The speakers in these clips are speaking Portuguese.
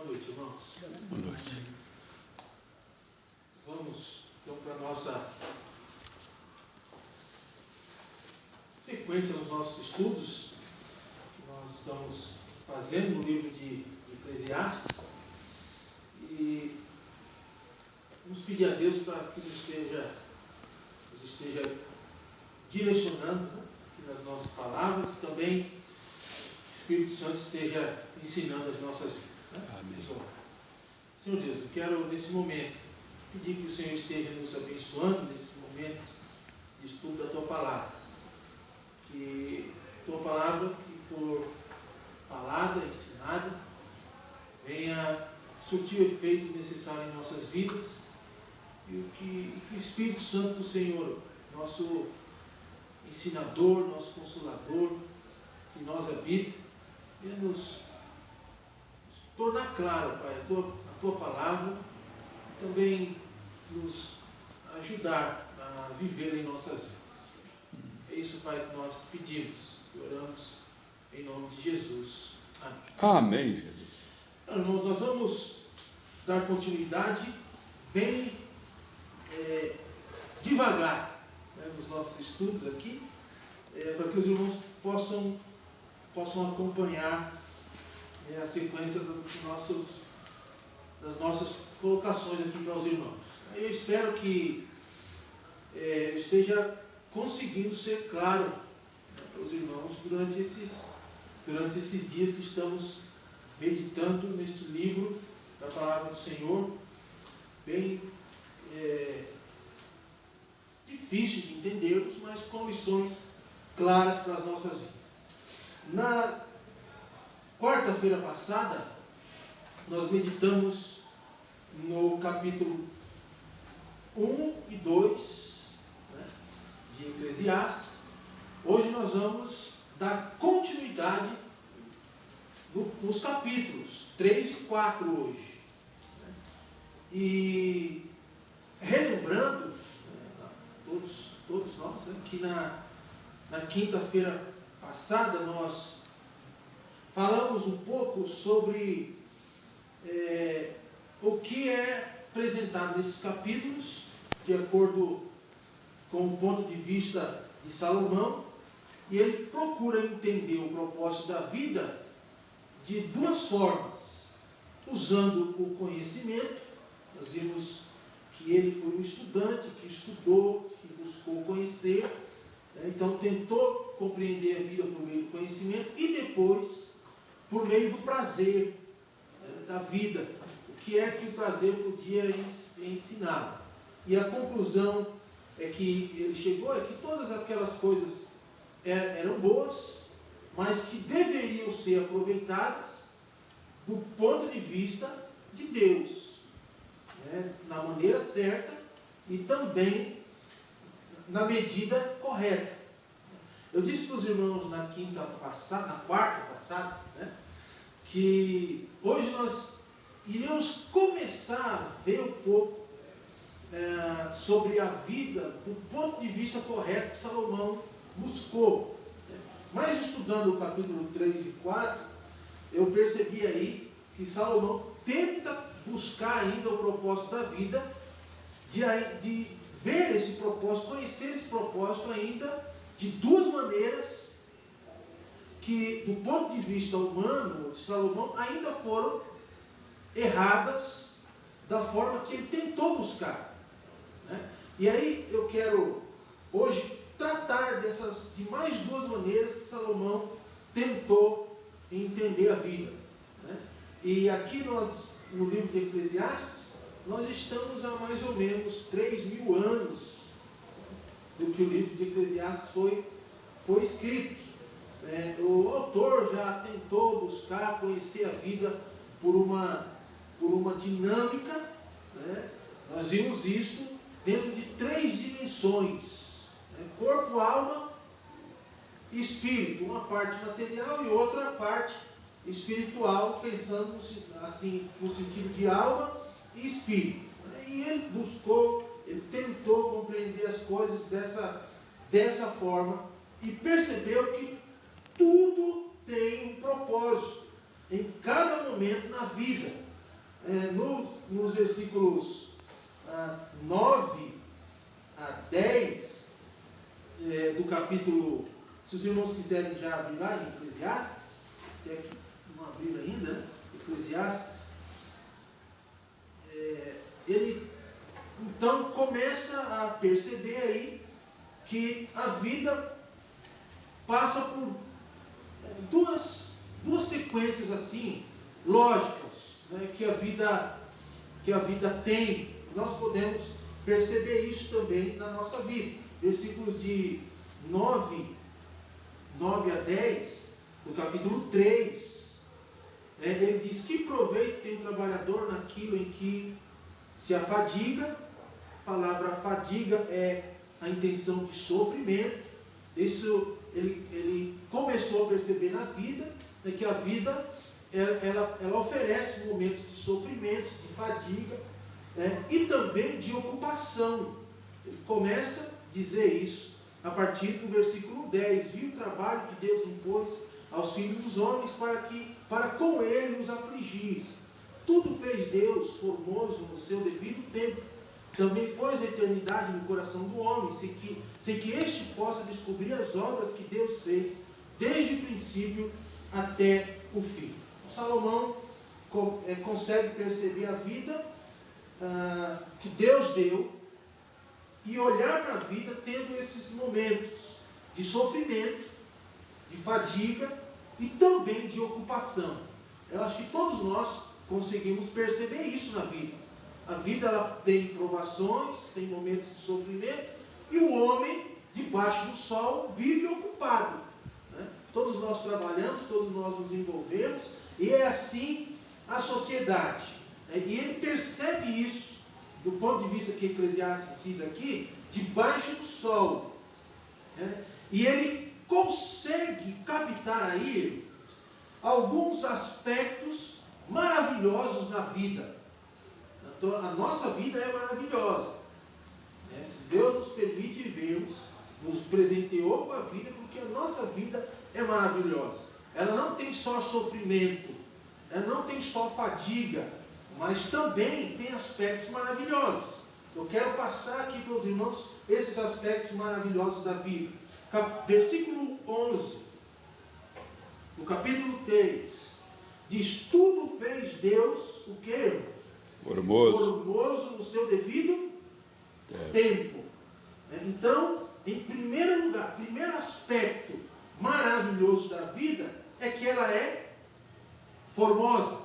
Boa noite, irmãos. Boa noite. Vamos então para a nossa sequência nos nossos estudos que nós estamos fazendo no livro de Eclesiastes, e vamos pedir a Deus para que nos esteja direcionando, né, nas nossas palavras, e também o Espírito Santo esteja ensinando as nossas vidas, né? Amém. Senhor Deus, eu quero nesse momento pedir que o Senhor esteja nos abençoando nesse momento de estudo da Tua Palavra. Que Tua Palavra que for falada, ensinada, venha surtir o efeito necessário em nossas vidas, e que o Espírito Santo do Senhor, nosso ensinador, nosso consolador, que nós habita, venha nos tornar claro, Pai, a Tua Palavra, e também nos ajudar a viver em nossas vidas. É isso, Pai, que nós te pedimos e oramos em nome de Jesus. Amém. Amém, Jesus. Então, irmãos, nós vamos dar continuidade bem devagar, né, nos nossos estudos aqui, para que os irmãos possam acompanhar a sequência das nossas colocações aqui para os irmãos. Eu espero que esteja conseguindo ser claro, né, para os irmãos durante esses dias que estamos meditando neste livro da Palavra do Senhor, bem difícil de entendermos, mas com lições claras para as nossas vidas. Na quarta-feira passada, nós meditamos no capítulo 1 e 2, né, de Eclesiastes. Hoje nós vamos dar continuidade nos capítulos 3 e 4 hoje. Né? E relembrando, né, todos nós, né, que na quinta-feira passada nós falamos um pouco sobre o que é apresentado nesses capítulos, de acordo com o ponto de vista de Salomão, e ele procura entender o propósito da vida de duas formas: usando o conhecimento. Nós vimos que ele foi um estudante que estudou, que buscou conhecer, né? Então tentou compreender a vida por meio do conhecimento, e depois por meio do prazer, né, da vida, o que é que o prazer podia ensinar. E a conclusão é que ele chegou é que todas aquelas coisas eram boas, mas que deveriam ser aproveitadas do ponto de vista de Deus, né, na maneira certa e também na medida correta. Eu disse para os irmãos na quarta passada, né, que hoje nós iremos começar a ver um pouco sobre a vida do ponto de vista correto que Salomão buscou. Mas estudando o capítulo 3 e 4, eu percebi aí que Salomão tenta buscar ainda o propósito da vida, de ver esse propósito, conhecer esse propósito ainda de duas maneiras que, do ponto de vista humano de Salomão, ainda foram erradas da forma que ele tentou buscar, né? E aí eu quero hoje tratar de mais duas maneiras que Salomão tentou entender a vida, né? E aqui no livro de Eclesiastes, nós estamos há mais ou menos 3.000 anos do que o livro de Eclesiastes foi escrito. O autor já tentou buscar conhecer a vida por uma dinâmica, né? Nós vimos isso dentro de 3 dimensões, né? Corpo, alma e espírito. Uma parte material e outra parte espiritual, pensando assim no sentido de alma e espírito. E ele tentou compreender as coisas dessa forma e percebeu que tudo tem um propósito em cada momento na vida. nos versículos 9 a 10 do capítulo, se os irmãos quiserem já abrir lá em Eclesiastes, se é que não abriram ainda, né? Eclesiastes, ele então começa a perceber aí que a vida passa por duas sequências assim, lógicas, né, que a vida tem. Nós podemos perceber isso também na nossa vida. Versículos de 9 a 10, do capítulo 3, ele diz: que proveito tem o trabalhador naquilo em que se afadiga? A palavra fadiga é a intenção de sofrimento. Isso ele começou a perceber na vida, né, que a vida ela oferece momentos de sofrimentos, de fadiga, e também de ocupação. Ele começa a dizer isso a partir do versículo 10. Viu o trabalho que Deus impôs aos filhos dos homens para com ele os afligir. Tudo fez Deus formoso no seu devido tempo. Também pôs a eternidade no coração do homem, sem que este possa descobrir as obras que Deus fez, desde o princípio até o fim. O Salomão consegue perceber a vida que Deus deu e olhar para a vida tendo esses momentos de sofrimento, de fadiga e também de ocupação. Eu acho que todos nós conseguimos perceber isso na vida. A vida ela tem provações, tem momentos de sofrimento, e o homem, debaixo do sol, vive ocupado, né? Todos nós trabalhamos, todos nós nos envolvemos, e é assim a sociedade. E ele percebe isso, do ponto de vista que Eclesiastes diz aqui, debaixo do sol. E ele consegue captar aí alguns aspectos maravilhosos da vida. Então, a nossa vida é maravilhosa. Se Deus nos permite vivermos, nos presenteou com a vida, porque a nossa vida é maravilhosa. Ela não tem só sofrimento, ela não tem só fadiga, mas também tem aspectos maravilhosos. Eu quero passar aqui para os irmãos esses aspectos maravilhosos da vida. Versículo 11, do capítulo 3, diz: tudo fez Deus, o quê? Formoso no seu devido tempo. Então, em primeiro lugar, primeiro aspecto maravilhoso da vida é que ela é formosa.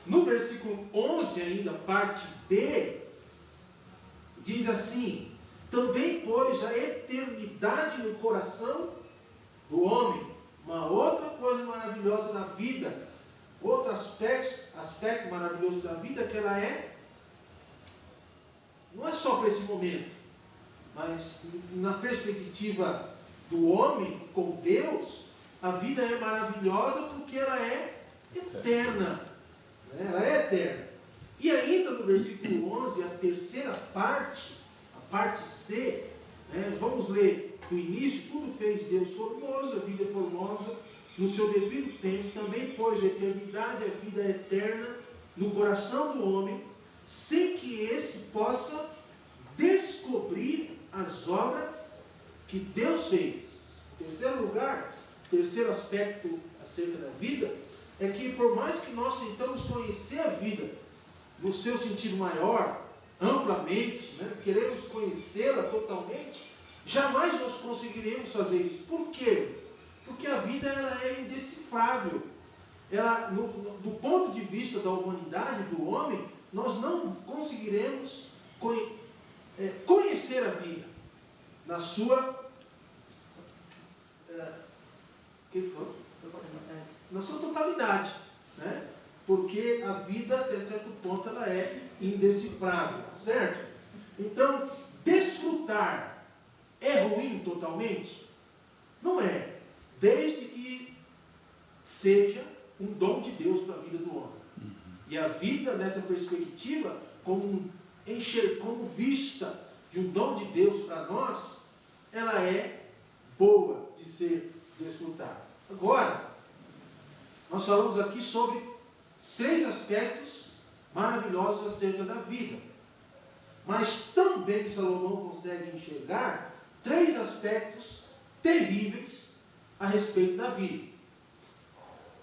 No versículo 11 ainda, parte B, diz assim: também pôs a eternidade no coração do homem. Uma outra coisa maravilhosa da vida, outro aspecto maravilhoso da vida, é que ela não é só para esse momento, mas na perspectiva do homem com Deus, a vida é maravilhosa porque ela é eterna. Ela é eterna. E ainda no versículo 11, a terceira parte, a parte C, vamos ler do início: tudo fez Deus formoso, a vida é formosa no seu devido tempo, também pôs a eternidade, a vida eterna, no coração do homem, sem que esse possa descobrir as obras que Deus fez. Em terceiro lugar, terceiro aspecto acerca da vida, é que por mais que nós tentamos conhecer a vida no seu sentido maior, amplamente, queremos conhecê-la totalmente, jamais nós conseguiremos fazer isso. Por quê? Porque a vida ela é indecifrável. Do ponto de vista da humanidade, do homem, nós não conseguiremos conhecer a vida na sua na sua totalidade, porque a vida, até certo ponto, ela é indecifrável, certo? Então, desfrutar é ruim totalmente? Não é, desde que seja um dom de Deus para a vida do homem. E a vida, nessa perspectiva, como vista de um dom de Deus para nós, ela é boa de ser desfrutada. Agora, nós falamos aqui sobre 3 aspectos maravilhosos acerca da vida. Mas também Salomão consegue enxergar 3 aspectos terríveis a respeito da vida.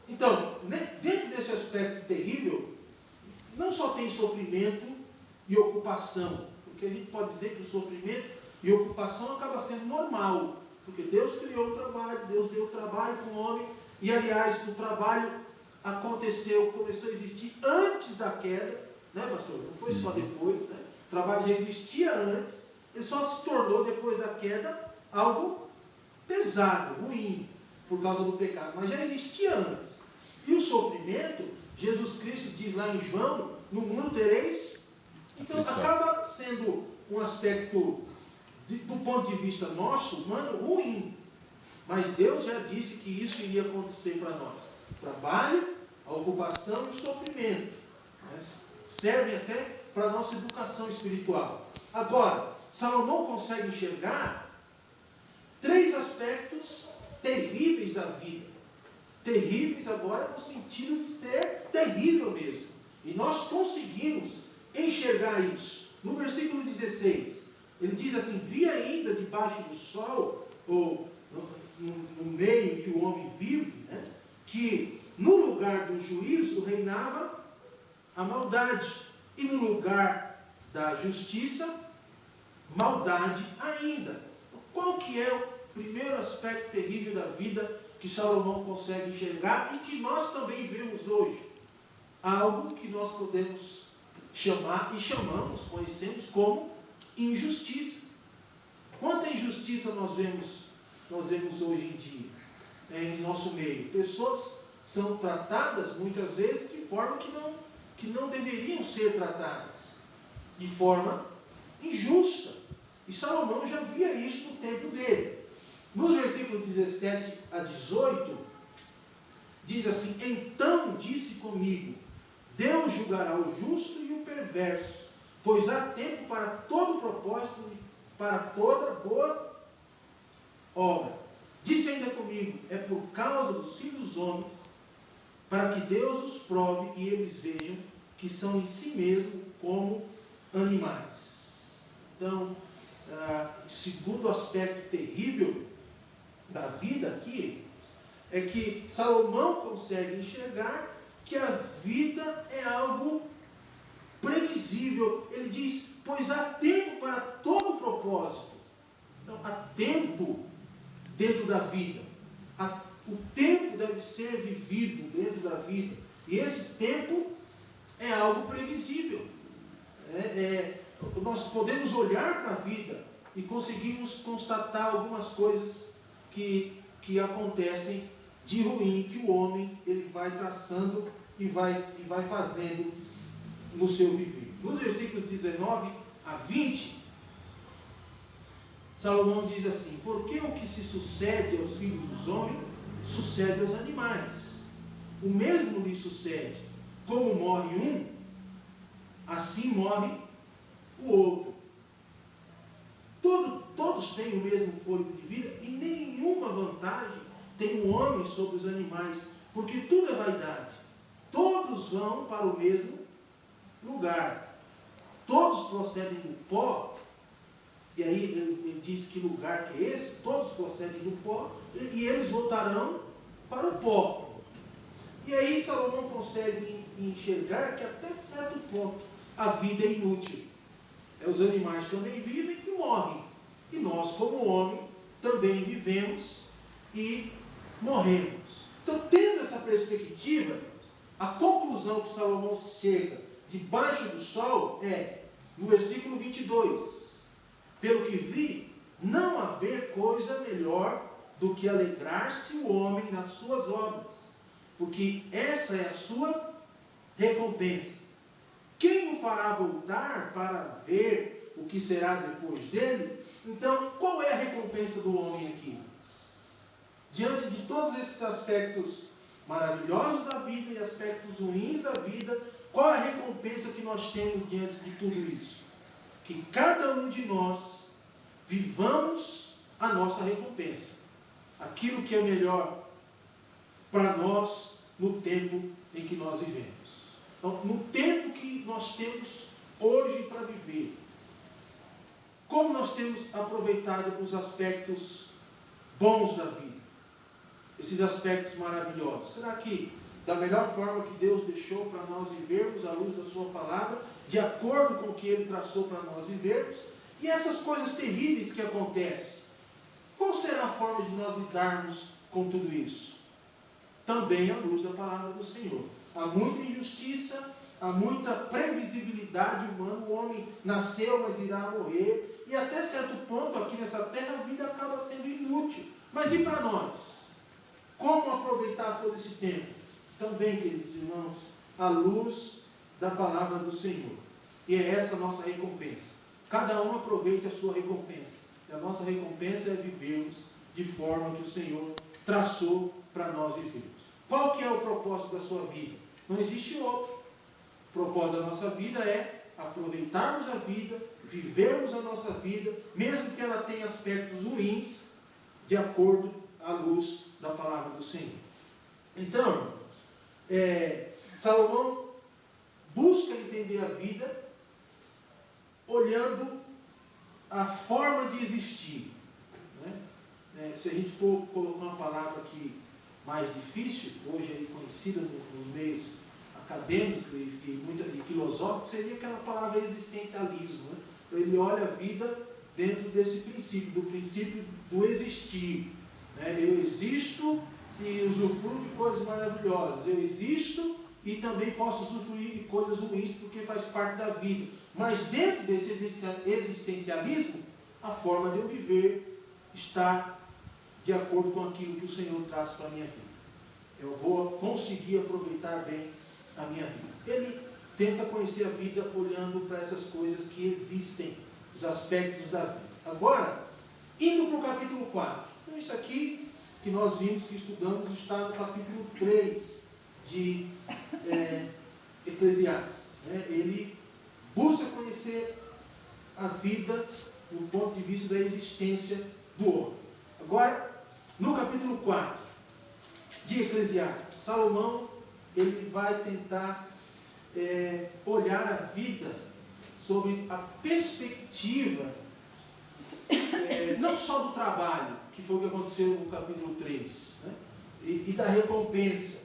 Então, dentro desse aspecto terrível, não só tem sofrimento e ocupação, porque a gente pode dizer que o sofrimento e ocupação acaba sendo normal, porque Deus criou o trabalho, Deus deu o trabalho para o homem, e aliás, o trabalho começou a existir antes da queda, né, pastor? Não foi só depois, né? O trabalho já existia antes, ele só se tornou depois da queda algo pesado, ruim, por causa do pecado, mas já existia antes. E o sofrimento, Jesus Cristo diz lá em João, no mundo tereis. Então acaba sendo um aspecto, do ponto de vista nosso, humano, ruim. Mas Deus já disse que isso iria acontecer para nós. O trabalho, a ocupação e o sofrimento. Mas servem até para a nossa educação espiritual. Agora, Salomão consegue enxergar 3 aspectos terríveis da vida. Terríveis agora no sentido de ser terrível mesmo. E nós conseguimos enxergar isso. No versículo 16, ele diz assim: vi ainda debaixo do sol, ou no meio que o homem vive, né, que no lugar do juízo reinava a maldade, e no lugar da justiça, maldade ainda. Qual que é o primeiro aspecto terrível da vida que Salomão consegue enxergar e que nós também vemos hoje? Algo que nós podemos chamar e chamamos, conhecemos como injustiça. Quanta injustiça nós vemos hoje em dia em nosso meio? Pessoas são tratadas muitas vezes de forma que não deveriam ser tratadas, de forma injusta. E Salomão já via isso no tempo dele. Nos versículos 17 a 18, diz assim: então disse comigo, Deus julgará o justo e o perverso, pois há tempo para todo propósito e para toda boa obra. Disse ainda comigo, é por causa dos filhos dos homens, para que Deus os prove e eles vejam que são em si mesmo como animais. Então, segundo aspecto terrível da vida aqui, é que Salomão consegue enxergar que a vida é algo previsível. Ele diz, pois há tempo para todo propósito. Então, há tempo dentro da vida. O tempo deve ser vivido dentro da vida. E esse tempo é algo previsível. Nós podemos olhar para a vida e conseguimos constatar algumas coisas que acontecem de ruim, que o homem ele vai traçando e vai fazendo no seu viver. Nos versículos 19 a 20, Salomão diz assim: porque o que se sucede aos filhos dos homens, sucede aos animais. O mesmo lhe sucede. Como morre um, assim morre o outro. Todos têm o mesmo fôlego de vida e nenhuma vantagem tem o homem sobre os animais, porque tudo é vaidade. Todos vão para o mesmo lugar. Todos procedem do pó. E aí ele diz que lugar que é esse? Todos procedem do pó e eles voltarão para o pó. E aí Salomão consegue enxergar que até certo ponto a vida é inútil. Os animais também vivem e morrem. E nós, como homem, também vivemos e morremos. Então, tendo essa perspectiva, a conclusão que Salomão chega debaixo do sol é, no versículo 22, pelo que vi, não haver coisa melhor do que alegrar-se o homem nas suas obras, porque essa é a sua recompensa. Quem o fará voltar para ver o que será depois dele? Então, qual é a recompensa do homem aqui? Diante de todos esses aspectos maravilhosos da vida e aspectos ruins da vida, qual é a recompensa que nós temos diante de tudo isso? Que cada um de nós vivamos a nossa recompensa. Aquilo que é melhor para nós no tempo em que nós vivemos. Então, no tempo que nós temos hoje para viver? Como nós temos aproveitado os aspectos bons da vida? Esses aspectos maravilhosos. Será que da melhor forma que Deus deixou para nós vivermos à luz da sua palavra, de acordo com o que Ele traçou para nós vivermos? E essas coisas terríveis que acontecem, qual será a forma de nós lidarmos com tudo isso? Também à luz da palavra do Senhor. Há muita injustiça, há muita previsibilidade humana. O homem nasceu, mas irá morrer. E até certo ponto, aqui nessa terra, a vida acaba sendo inútil. Mas e para nós? Como aproveitar todo esse tempo? Também, queridos irmãos, à luz da palavra do Senhor. E é essa a nossa recompensa. Cada um aproveite a sua recompensa. E a nossa recompensa é vivermos de forma que o Senhor traçou para nós vivermos. Qual que é o propósito da sua vida? Não existe outro. O propósito da nossa vida é aproveitarmos a vida, vivermos a nossa vida, mesmo que ela tenha aspectos ruins, de acordo à luz da palavra do Senhor. Então, Salomão busca entender a vida olhando a forma de existir. Né? Se a gente for colocar uma palavra aqui mais difícil, hoje é conhecida nos meios acadêmicos e filosóficos, seria aquela palavra existencialismo. Né? Então ele olha a vida dentro desse princípio, do princípio do existir. Né? Eu existo e usufruo de coisas maravilhosas. Eu existo e também posso usufruir de coisas ruins porque faz parte da vida. Mas dentro desse existencialismo, a forma de eu viver está de acordo com aquilo que o Senhor traz para a minha vida. Eu vou conseguir aproveitar bem a minha vida. Ele tenta conhecer a vida olhando para essas coisas que existem, os aspectos da vida. Agora, indo para o capítulo 4. Então, isso aqui que nós vimos, que estudamos, está no capítulo 3 de Eclesiastes. Né? Ele busca conhecer a vida do ponto de vista da existência do homem. Agora, no capítulo 4 de Eclesiastes, Salomão ele vai tentar olhar a vida sob a perspectiva não só do trabalho, que foi o que aconteceu no capítulo 3, né? e da recompensa,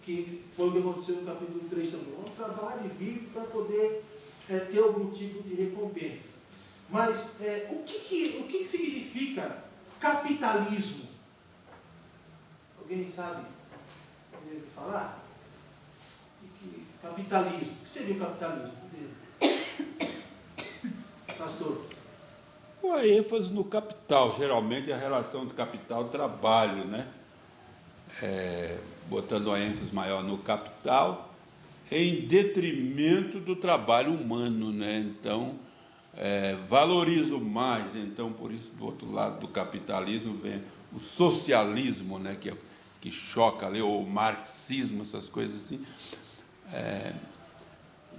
que foi o que aconteceu no capítulo 3 também. Um trabalho e vive para poder ter algum tipo de recompensa. Mas o que significa capitalismo? Alguém sabe falar? Capitalismo. O que seria o capitalismo? Pastor? A ênfase no capital, geralmente a relação do capital e trabalho, né? Botando a ênfase maior no capital, em detrimento do trabalho humano, né? Então, valorizo mais, então, por isso, do outro lado do capitalismo vem o socialismo, né? Que choca ali, ou o marxismo, essas coisas assim.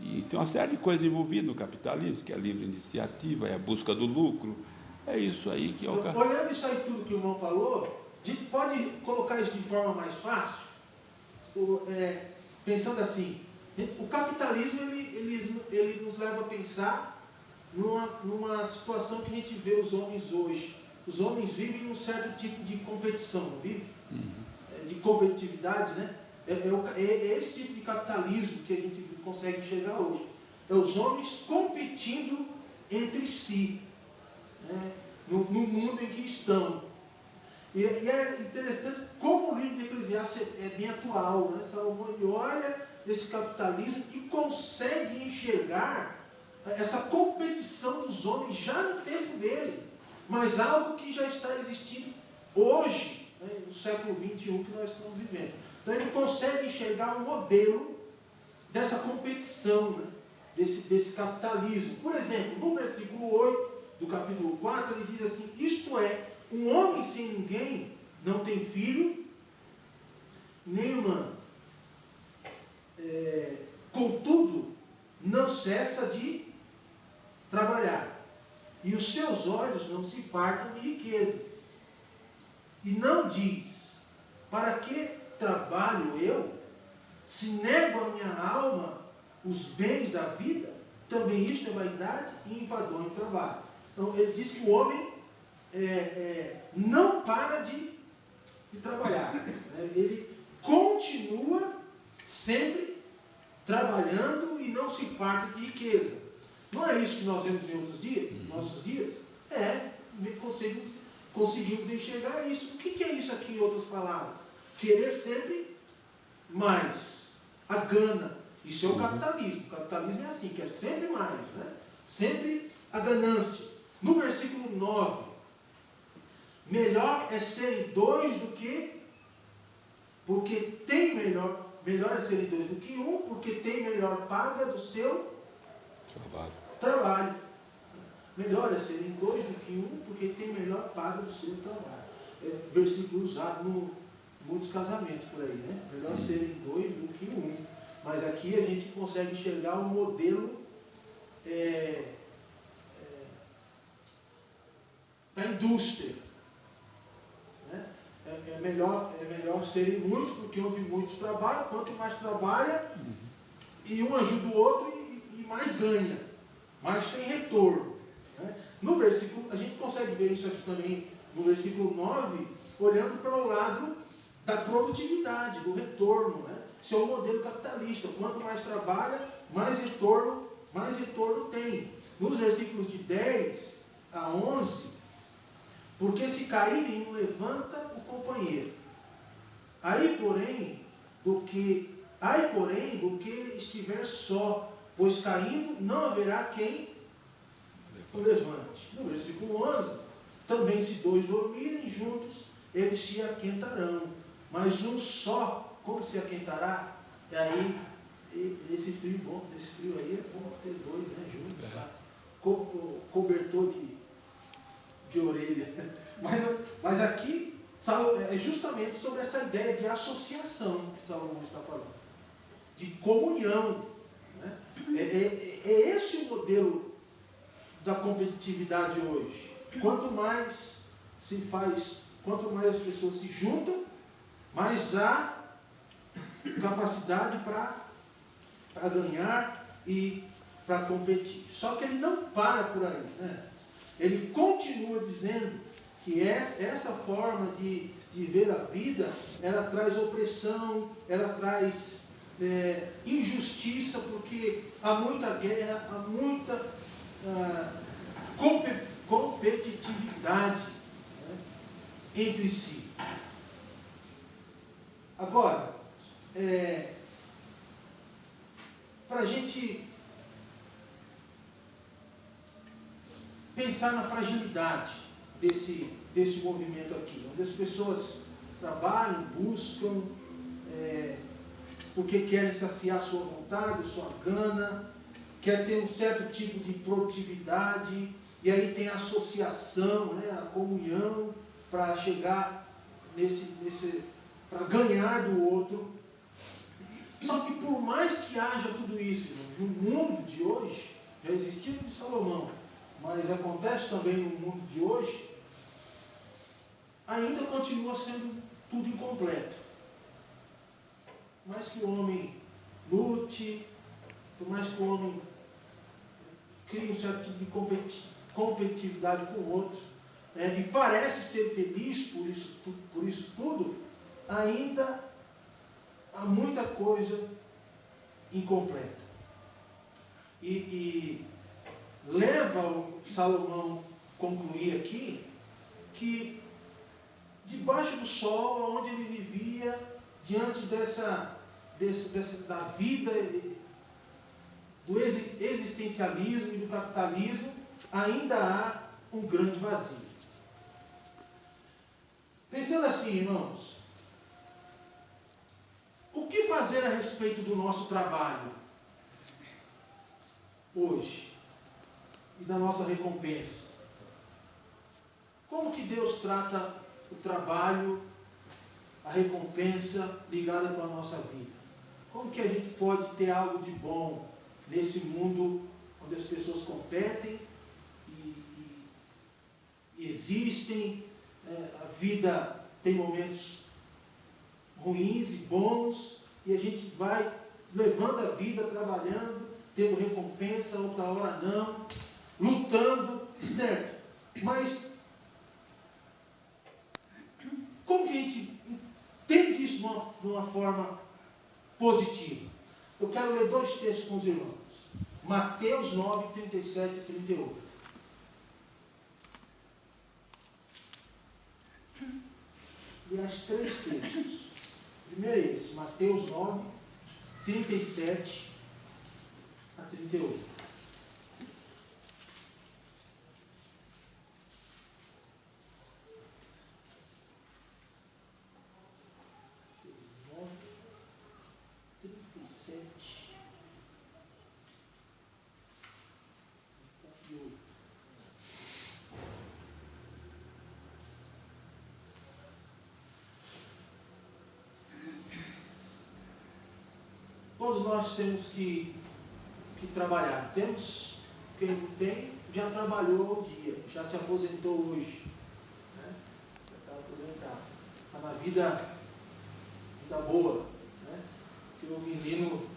E tem uma série de coisas envolvidas no capitalismo, que é a livre iniciativa, é a busca do lucro, é isso aí que é o capitalismo. Olhando isso aí tudo que o irmão falou, a gente pode colocar isso de forma mais fácil, pensando assim, o capitalismo ele nos leva a pensar numa situação que a gente vê os homens hoje. Os homens vivem num certo tipo de competição, não vive? De competitividade, né? É esse tipo de capitalismo que a gente consegue enxergar hoje. É os homens competindo entre si, né? no mundo em que estão. E é interessante como o livro de Eclesiastes é bem atual. Né? Salomão ele olha esse capitalismo e consegue enxergar essa competição dos homens já no tempo dele, mas algo que já está existindo hoje, né? No século XXI que nós estamos vivendo. Então ele consegue enxergar um modelo dessa competição, né? desse capitalismo. Por exemplo, no versículo 8 do capítulo 4, ele diz assim: isto é, um homem sem ninguém não tem filho, nem irmã. Contudo, não cessa de trabalhar, e os seus olhos não se fartam de riquezas. E não diz: para que trabalho eu, se nego a minha alma os bens da vida, também isto é vaidade e enfadonho trabalho. Então ele diz que o homem não para de trabalhar, né? Ele continua sempre trabalhando e não se farta de riqueza. Não é isso que nós vemos em outros dias, nossos dias? Conseguimos enxergar isso. O que é isso aqui em outras palavras? Querer sempre mais. A gana. Isso é o capitalismo. O capitalismo é assim, quer sempre mais, né? Sempre a ganância. No versículo 9, melhor é serem dois do que, porque tem melhor é serem dois do que um, porque tem melhor paga do seu trabalho. Melhor é serem dois do que um, porque tem melhor paga do seu trabalho. Versículo usado em muitos casamentos por aí, né? Melhor serem dois do que um. Mas aqui a gente consegue enxergar um modelo da indústria. Né? É melhor serem muitos, porque onde muitos trabalham, quanto mais trabalha, e um ajuda o outro e mais ganha, mais tem retorno. Né? No versículo, a gente consegue ver isso aqui também no versículo 9, olhando para o lado da produtividade, do retorno. Né? Esse é o modelo capitalista. Quanto mais trabalha, mais retorno tem. Nos versículos de 10 a 11, porque se caírem, levanta o companheiro. Aí, porém, do que estiver só, pois caindo não haverá quem o levante. No versículo 11, também se dois dormirem juntos, eles se aquentarão. Mas um só, como se aquentará? E aí, esse frio aí é bom ter dois, né, juntos, tá? Cobertor de orelha. Mas aqui é justamente sobre essa ideia de associação que Salomão está falando, de comunhão. Né? É esse o modelo da competitividade hoje. Quanto mais as pessoas se juntam, mais há capacidade para ganhar e para competir. Só que ele não para por aí, né? Ele continua dizendo que essa forma de ver a vida, ela traz opressão, ela traz injustiça, porque há muita guerra, há muita competitividade, né, entre si. Agora, para a gente pensar na fragilidade desse movimento aqui, onde as pessoas trabalham, buscam, porque querem saciar sua vontade, sua gana, quer ter um certo tipo de produtividade, e aí tem a associação, né, a comunhão, para chegar para ganhar do outro. Só que por mais que haja tudo isso, no mundo de hoje, já existiu de Salomão, mas acontece também no mundo de hoje, ainda continua sendo tudo incompleto. Por mais que o homem lute, por mais que o homem crie um certo tipo de competitividade com o outro, e parece ser feliz por isso tudo, ainda há muita coisa incompleta. E leva o Salomão a concluir aqui que debaixo do sol, onde ele vivia, diante da vida, do existencialismo e do capitalismo, ainda há um grande vazio. Pensando assim, irmãos, o que fazer a respeito do nosso trabalho hoje e da nossa recompensa? Como que Deus trata o trabalho, a recompensa ligada com a nossa vida? Como que a gente pode ter algo de bom nesse mundo onde as pessoas competem e existem, a vida tem momentos ruins e bons, e a gente vai levando a vida, trabalhando, tendo recompensa, outra hora não, lutando, certo? Mas como que a gente entende isso de uma forma positiva? Eu quero ler 2 textos com os irmãos. Mateus 9, 37 e 38. Aliás, 3 textos. Primeiro é esse, Mateus 9, 37 a 38. Todos nós temos que trabalhar. Temos, quem não tem, já trabalhou o dia, já se aposentou hoje. Né? Já está aposentado. Está na vida boa. Né? Que o menino,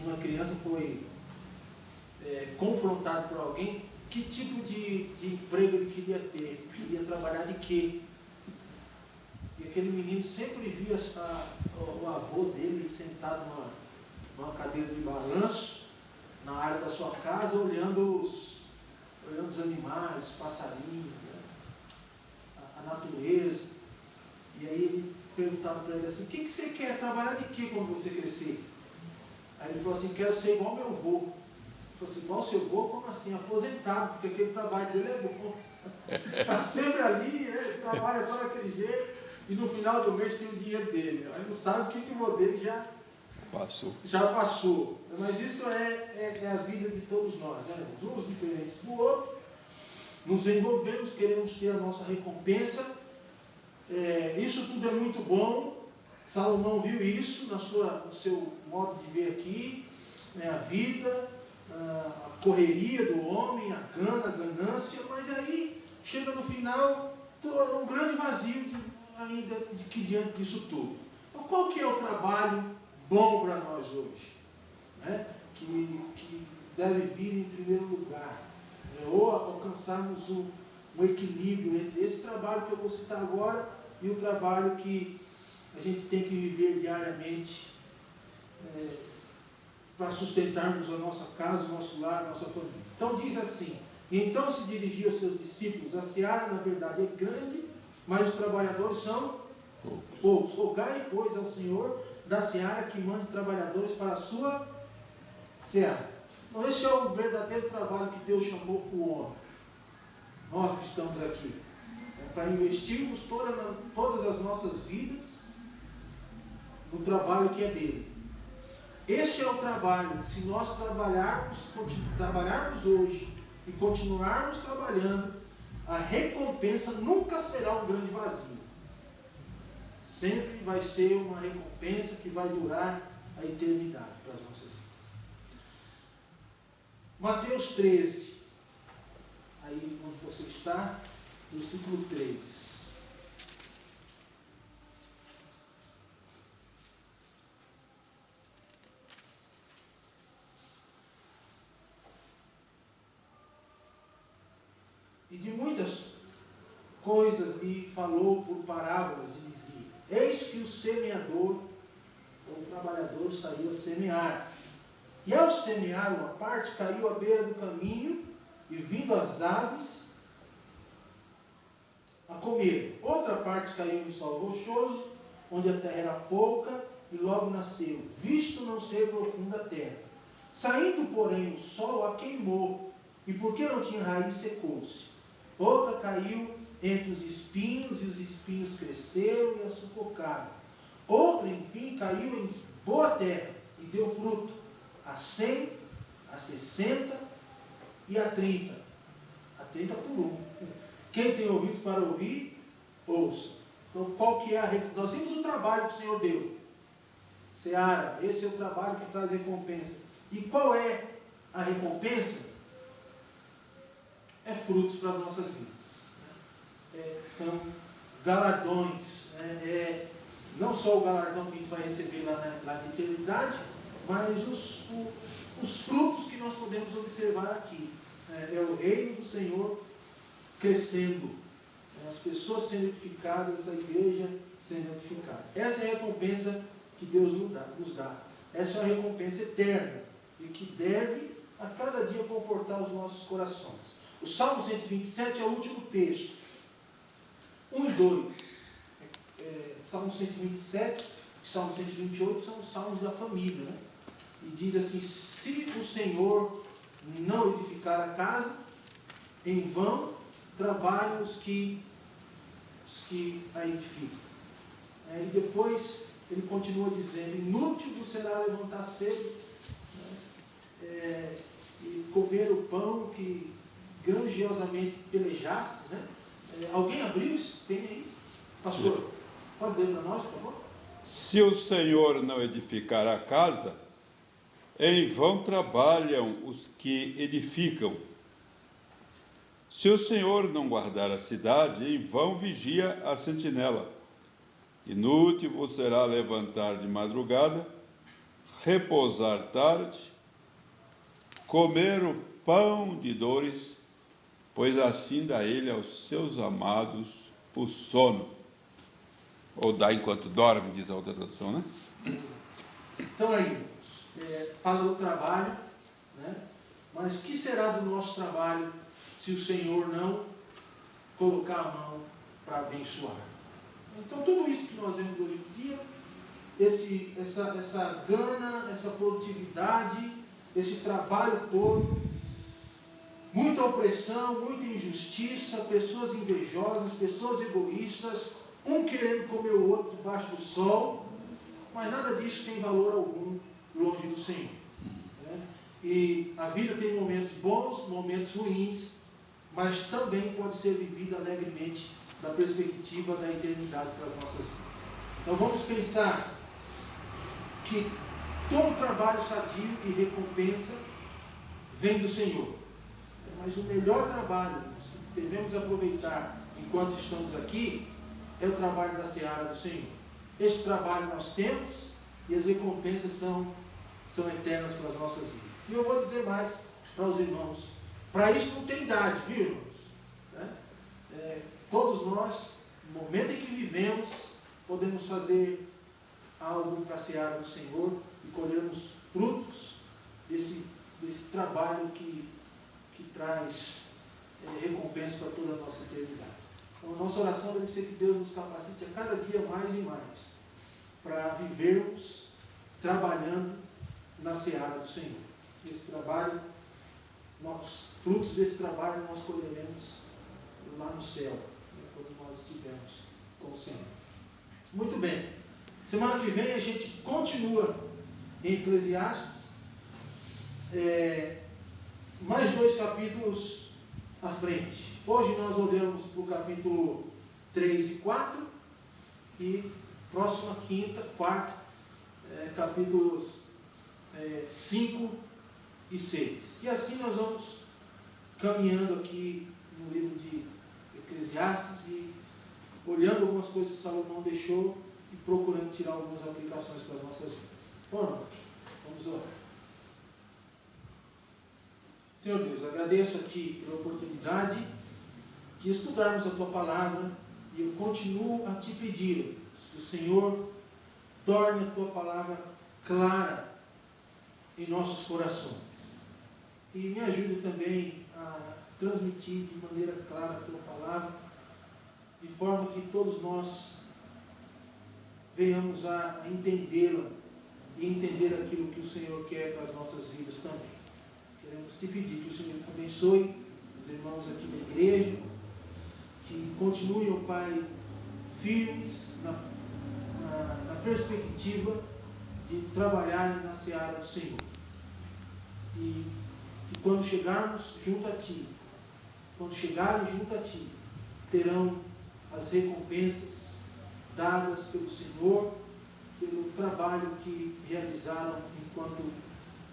uma criança foi confrontado por alguém, que tipo de emprego ele queria ter? Ele queria trabalhar de quê? E aquele menino sempre via o avô dele sentado numa cadeira de balanço, na área da sua casa, olhando os animais, os passarinhos, né? a natureza. E aí ele perguntava para ele assim: o que você quer? Trabalhar de quê quando você crescer? Aí ele falou assim: quero ser igual meu avô. Ele falou assim: igual o seu avô? Como assim? Aposentado, porque aquele trabalho dele é bom. Está sempre ali, né? Trabalha só daquele jeito. E no final do mês tem o dinheiro dele. Aí não sabe o que o vô dele já passou. Mas isso é a vida de todos nós, né? Uns diferentes do outro. Nos envolvemos, queremos ter a nossa recompensa. Isso tudo é muito bom. Salomão viu isso no seu modo de ver aqui, né? A vida, a correria do homem, a ganância. Mas aí chega no final um grande vazio ainda diante disso tudo. Então, qual que é o trabalho bom para nós hoje? Né? Que deve vir em primeiro lugar. Ou alcançarmos um equilíbrio entre esse trabalho que eu vou citar agora e o trabalho que a gente tem que viver diariamente para sustentarmos a nossa casa, o nosso lar, a nossa família. Então diz assim: então se dirigia aos seus discípulos: a seara na verdade é grande, mas os trabalhadores são poucos. Rogai, pois, ao Senhor da seara que mande trabalhadores para a sua seara. Então, esse é o verdadeiro trabalho que Deus chamou o homem. Nós que estamos aqui. Para investirmos todas as nossas vidas no trabalho que é dele. Esse é o trabalho. Se nós trabalharmos hoje e continuarmos trabalhando, a recompensa nunca será um grande vazio. Sempre vai ser uma recompensa que vai durar a eternidade para as nossas vidas. Mateus 13. Aí onde você está, versículo 3. E de muitas coisas lhe falou por parábolas e dizia: eis que o semeador, ou o trabalhador, saiu a semear. E ao semear, uma parte caiu à beira do caminho, e vindo as aves a comer. Outra parte caiu em solo rochoso, onde a terra era pouca, e logo nasceu, visto não ser profunda a terra. Saindo, porém, o sol a queimou, e porque não tinha raiz, secou-se. Outra caiu entre os espinhos, e os espinhos cresceram e a sufocaram. Outra, enfim, caiu em boa terra, e deu fruto, a 100, a 60 e a 30. A 30 por 1. Quem tem ouvidos para ouvir, ouça. Então, qual que é nós vimos o trabalho que o Senhor deu. Seara, esse é o trabalho que traz recompensa. E qual é a recompensa? É frutos para as nossas vidas. São galardões. Não só o galardão que a gente vai receber lá na eternidade, Mas os frutos que nós podemos observar aqui é o reino do Senhor crescendo, as pessoas sendo edificadas, a igreja sendo edificada. Essa é a recompensa que Deus nos dá. Essa é a recompensa eterna e que deve a cada dia confortar os nossos corações. O Salmo 127 é o último texto. 1 e 2. Salmo 127 e Salmo 128 são os salmos da família, né? E diz assim: se o Senhor não edificar a casa, em vão trabalham os que a edificam. E depois ele continua dizendo: inútil vos será levantar cedo, e comer o pão que grandiosamente pelejastes, né? Alguém abriu isso? Tem aí? Pastor, pode ler para nós, por favor? Se o Senhor não edificar a casa, em vão trabalham os que edificam. Se o Senhor não guardar a cidade, em vão vigia a sentinela. Inútil vos será levantar de madrugada, repousar tarde, comer o pão de dores, pois assim dá ele aos seus amados o sono. Ou dá enquanto dorme, diz a outra tradução, né? Então aí, fala do trabalho, né? Mas que será do nosso trabalho se o Senhor não colocar a mão para abençoar? Então tudo isso que nós vemos hoje em dia, essa gana, essa produtividade, esse trabalho todo, muita opressão, muita injustiça, pessoas invejosas, pessoas egoístas, um querendo comer o outro debaixo do sol, mas nada disso tem valor algum longe do Senhor. Né? E a vida tem momentos bons, momentos ruins, mas também pode ser vivida alegremente da perspectiva da eternidade para as nossas vidas. Então vamos pensar que todo trabalho sadio e recompensa vem do Senhor. Mas o melhor trabalho que devemos aproveitar enquanto estamos aqui é o trabalho da seara do Senhor. Este trabalho nós temos e as recompensas são eternas para as nossas vidas. E eu vou dizer mais para os irmãos: para isso não tem idade, viu, irmãos? Todos nós, no momento em que vivemos, podemos fazer algo para a seara do Senhor e colhermos frutos desse trabalho que traz recompensa para toda a nossa eternidade. Então, a nossa oração deve ser que Deus nos capacite a cada dia mais e mais para vivermos trabalhando na seara do Senhor. Esse trabalho, frutos desse trabalho nós colheremos lá no céu, né, quando nós estivermos com o Senhor. Muito bem. Semana que vem a gente continua em Eclesiastes. Mais 2 capítulos à frente. Hoje nós olhamos para o capítulo 3 e 4 e próxima quarta, capítulos 5 e 6. E assim nós vamos caminhando aqui no livro de Eclesiastes e olhando algumas coisas que Salomão deixou e procurando tirar algumas aplicações para as nossas vidas. Ora, vamos orar. Senhor Deus, agradeço a Ti pela oportunidade de estudarmos a Tua palavra e eu continuo a Te pedir que o Senhor torne a Tua palavra clara em nossos corações e me ajude também a transmitir de maneira clara a Tua palavra, de forma que todos nós venhamos a entendê-la e entender aquilo que o Senhor quer para as nossas vidas também. Queremos Te pedir que o Senhor abençoe os irmãos aqui da igreja, que continuem, ó Pai, firmes na perspectiva de trabalharem na seara do Senhor. E quando chegarmos junto a Ti, quando chegarem junto a Ti, terão as recompensas dadas pelo Senhor, pelo trabalho que realizaram enquanto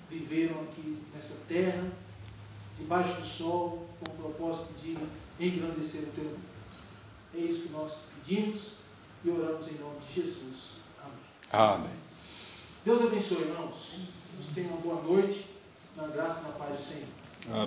viveram aqui nessa terra, debaixo do sol, com o propósito de engrandecer o Teu nome. É isso que nós pedimos e oramos em nome de Jesus. Amém. Amém. Deus abençoe, irmãos. Tenham uma boa noite, na graça e na paz do Senhor.